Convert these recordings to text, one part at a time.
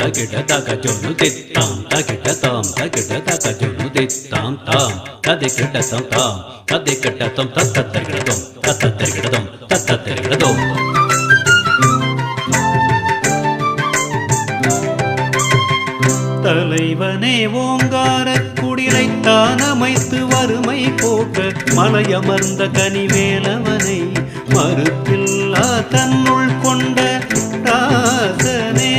తకిట తక జొను తిత్తాం తకిట తాం తకిట తక జొను తిత్తాం తాం తదికిట తం తాం తదికిట తం తత్తరిగడదం తత్తరిగడదం తత్తరిగడదం தலைவனே ஓங்கார குடிலை தானமைத்து வறுமை போக்க மலையமர்ந்த கனிவேலவனை மறுப்பில்லா தன்னுள் கொண்ட ராசனே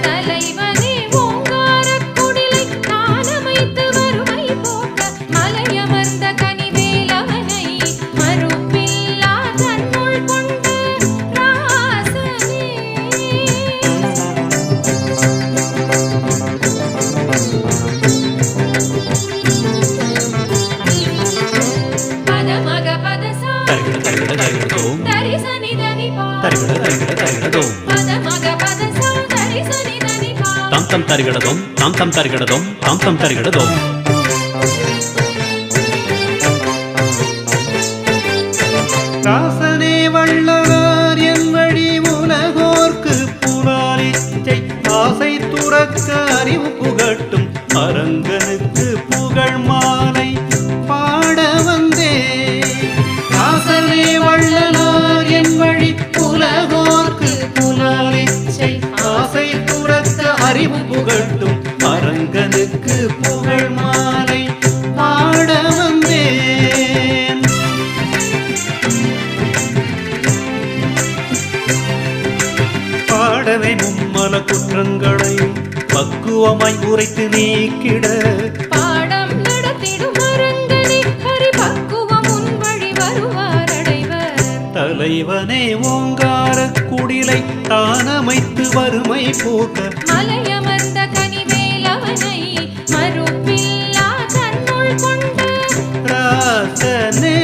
தலைவனே ஓங்கார குடிலை தானமைத்து வறுமை போக்க மலையமர்ந்த கனிவேலவனை மறுப்பில்லா தன்னுள் கொண்ட ராசனே tam tarigadom tam tarigadom tam tarigadom ராசனே Vallalar என் வழி உலகோர்க்கு புலாலிச்சை ஆசை துறக்க அறிவு புகட்டும் அரங்கனுக்கு புகழ் மாலை பாட வந்தே ராசனே வள்ளலார் என் வழி உலகோர்க்கு புலாலிச்சை ஆசை துறக்க அறிவு புகட்டும் அரங்கனுக்கு புகழ் மாலை பாட வந்தேன் பாடவே மும்மல குற்றங்களை பக்குவமாய் உரைத்து நீக்கிட பாடம் நடத்திடும் அரங்கனே ஹரி பக்குவம் உன் வழி வருவார் அடைவர் தலைவனே ஓங்கார குடிலை தானமைத்து வறுமை போக்க மலையமர்ந்த கனிவேலவனை மறுப்பில்லா தன்னுள் கொண்ட ராசனே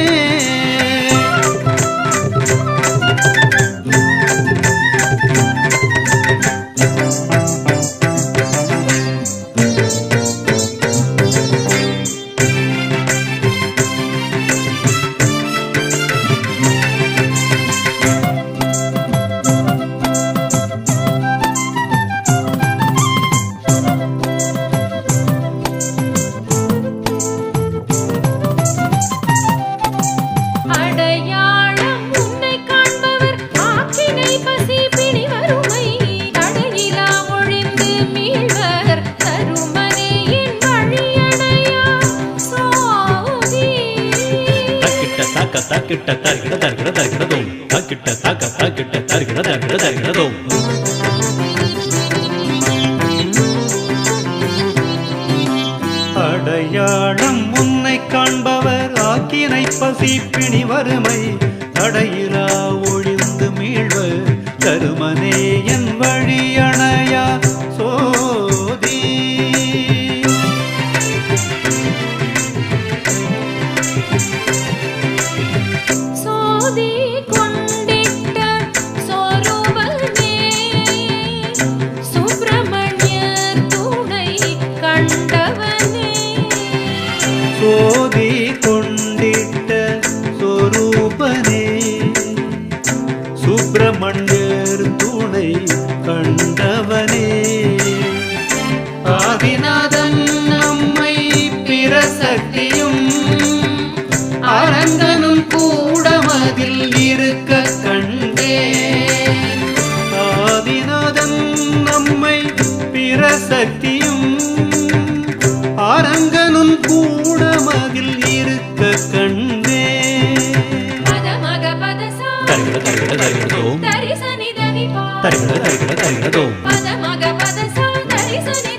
அடையாளம் உன்னை காண்பவர் ஆக்கினை பசி பிணி வறுமை தடையிலா ஒழிந்து மீள்வர் தருமனே என் வழியடையா சோதி தக்கிட்ட தரிகிடதோம் தக்கிட்ட தரிகிடதோம் அடையாளம் உன்னை காண்பவர் ஆக்கினை பசி பிணி வறுமை தடையிலா ஒழிந்து மீழ்வர் தருமனே என் வழியணையா சோதி சோதி கொண்டிட்ட சொரூபனே சுப்பிரமணியர் துணை கண்டவனே சோதி கொண்டிட்ட சொரூபனே சுப்பிரமணியர் துணை கண்டவனே ஆதிநாதன் நம்மை பிரசக்தியும் அரங்கனும் கூடமதில் இருக்க கண்டே ஆதிநாதன் நம்மை பிரசக்தியும் அரங்கனும் கூடமதில் இருக்க கண்டே பதமக பதசா தரிகிடதோம் தரிசனி தனிபா தரிகிடதோம்